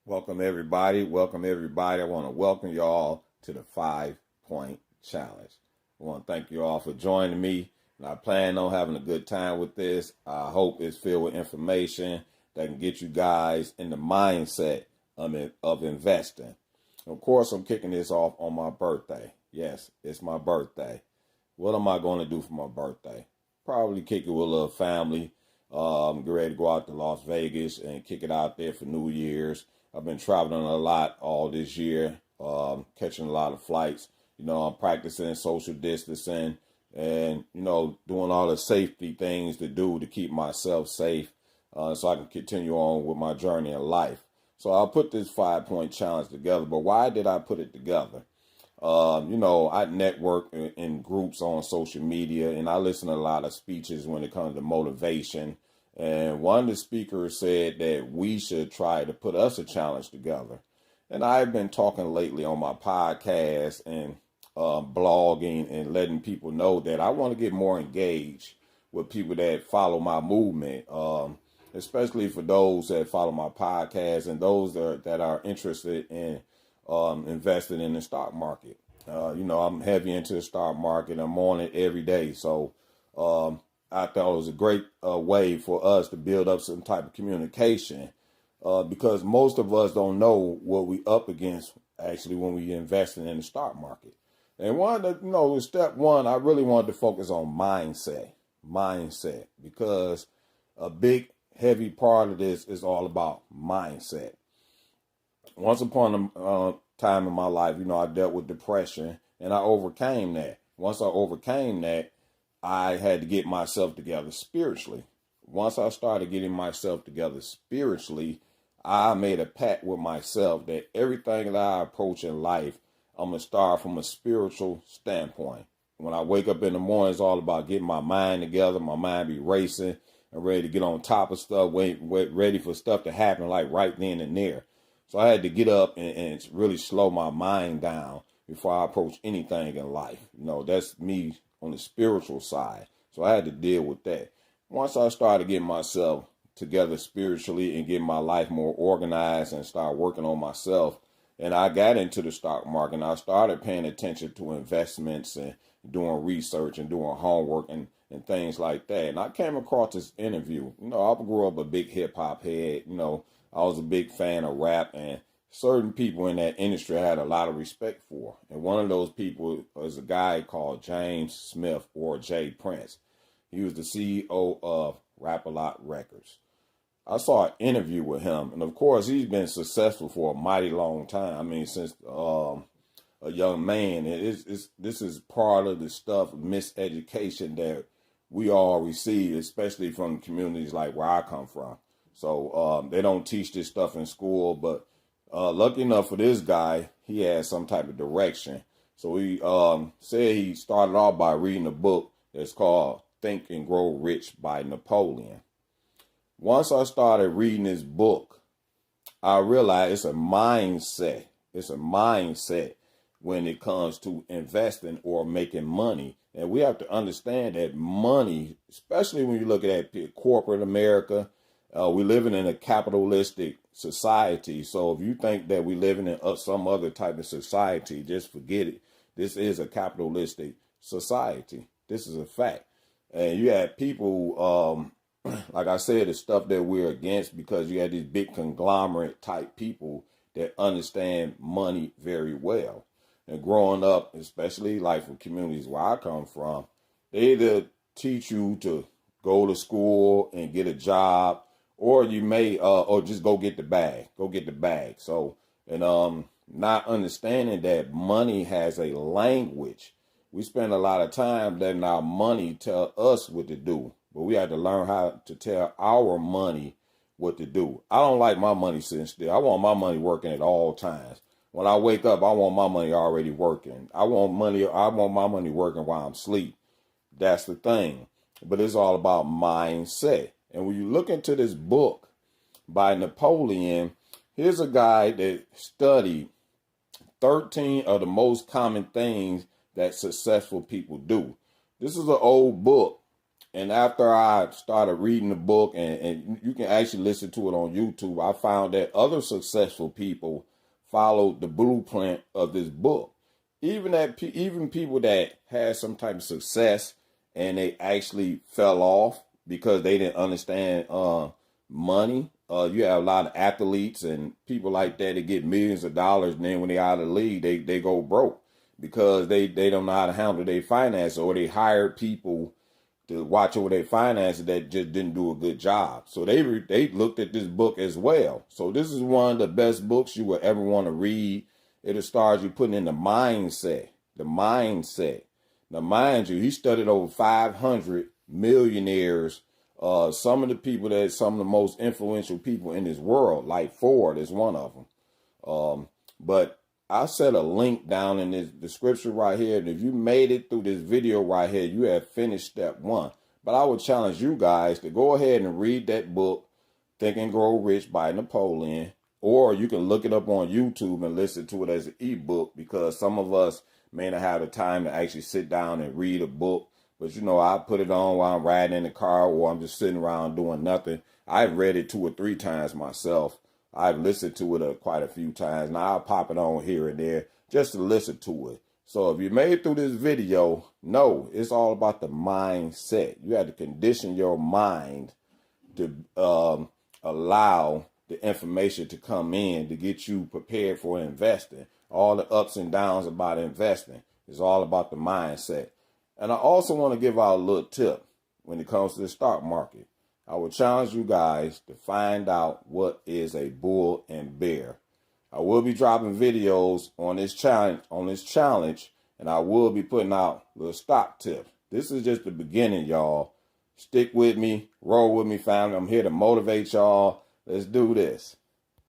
Welcome everybody. Welcome everybody. I want to welcome you all to the 5 Point Challenge. I want to thank you all for joining me. And I plan on having a good time with this. I hope it's filled with information that can get you guys in the mindset of investing. Of course, I'm kicking this off on my birthday. Yes, it's my birthday. What am I going to do for my birthday? Probably kick it with a little family. Get ready to go out to Las Vegas and kick it out there for New Year's. I've been traveling a lot all this year, catching a lot of flights. I'm practicing social distancing and, doing all the safety things to do to keep myself safe so I can continue on with my journey in life. So I put this 5 Point Challenge together. But why did I put it together? I network in groups on social media, and I listen to a lot of speeches when it comes to motivation. And one of the speakers said that we should try to put us a challenge together. And I've been talking lately on my podcast and blogging and letting people know that I want to get more engaged with people that follow my movement, especially for those that follow my podcast and those that are interested in investing in the stock market. I'm heavy into the stock market. I'm on it every day. So I thought it was a great way for us to build up some type of communication because most of us don't know what we up against actually when we investing in the stock market. And step one, I really wanted to focus on mindset, because a big, heavy part of this is all about mindset. Once upon a time in my life, I dealt with depression and I overcame that. Once I overcame that, I had to get myself together spiritually. Once I started getting myself together spiritually, I made a pact with myself that everything that I approach in life, I'm going to start from a spiritual standpoint. When I wake up in the morning, it's all about getting my mind together. My mind be racing and ready to get on top of stuff, ready for stuff to happen like right then and there. So I had to get up and really slow my mind down before I approach anything in life. That's me on the spiritual side. So I had to deal with that. Once I started getting myself together spiritually and getting my life more organized and start working on myself, and I got into the stock market and I started paying attention to investments and doing research and doing homework and things like that. And I came across this interview. I grew up a big hip hop head. I was a big fan of rap, and certain people in that industry I had a lot of respect for. And one of those people was a guy called James Smith, or Jay Prince. He was the CEO of Rap-A-Lot Records. I saw an interview with him, and of course he's been successful for a mighty long time. I mean, since a young man. This is part of the stuff, miseducation that we all receive, especially from communities like where I come from. So they don't teach this stuff in school, but lucky enough for this guy, he had some type of direction. So he said he started off by reading a book that's called Think and Grow Rich by Napoleon. Once I started reading this book, I realized it's a mindset. It's a mindset when it comes to investing or making money. And we have to understand that money, especially when you look at corporate America, we're living in a capitalistic society. So if you think that we're living in some other type of society, just forget it. This is a capitalistic society. This is a fact. And you have people, like I said, the stuff that we're against, because you have these big conglomerate type people that understand money very well. And growing up, especially like from communities where I come from, they either teach you to go to school and get a job, or you may, or just go get the bag. So, and not understanding that money has a language. We spend a lot of time letting our money tell us what to do, but we have to learn how to tell our money what to do. I don't like my money sitting still. I want my money working at all times. When I wake up, I want my money already working. I want my money working while I'm asleep. That's the thing. But it's all about mindset. And when you look into this book by Napoleon, here's a guy that studied 13 of the most common things that successful people do. This is an old book, And after I started reading the book, and you can actually listen to it on YouTube, I found that other successful people followed the blueprint of this book. Even people that had some type of success and they actually fell off because they didn't understand money. You have a lot of athletes and people like that get millions of dollars, and then when they out of the league, they go broke because they don't know how to handle their finances, or they hired people to watch over their finances that just didn't do a good job. So they looked at this book as well. So this is one of the best books you will ever want to read. It'll start you putting in the mindset. The mindset. Now, mind you, he studied over 500 millionaires. Some of the most influential people in this world, like Ford is one of them. But I set a link down in this description right here. And if you made it through this video right here, you have finished step 1. But I would challenge you guys to go ahead and read that book, Think and Grow Rich by Napoleon. Or you can look it up on YouTube and listen to it as an ebook, because some of us may not have the time to actually sit down and read a book. But, I put it on while I'm riding in the car, or I'm just sitting around doing nothing. I've read it 2 or 3 times myself. I've listened to it quite a few times. Now I'll pop it on here and there just to listen to it. So if you made it through this video, no, it's all about the mindset. You have to condition your mind to allow the information to come in to get you prepared for investing. All the ups and downs about investing is all about the mindset. And I also want to give out a little tip when it comes to the stock market. I would challenge you guys to find out what is a bull and bear. I will be dropping videos on this challenge, and I will be putting out little stock tips. This is just the beginning, y'all. Stick with me, roll with me, family. I'm here to motivate y'all. Let's do this.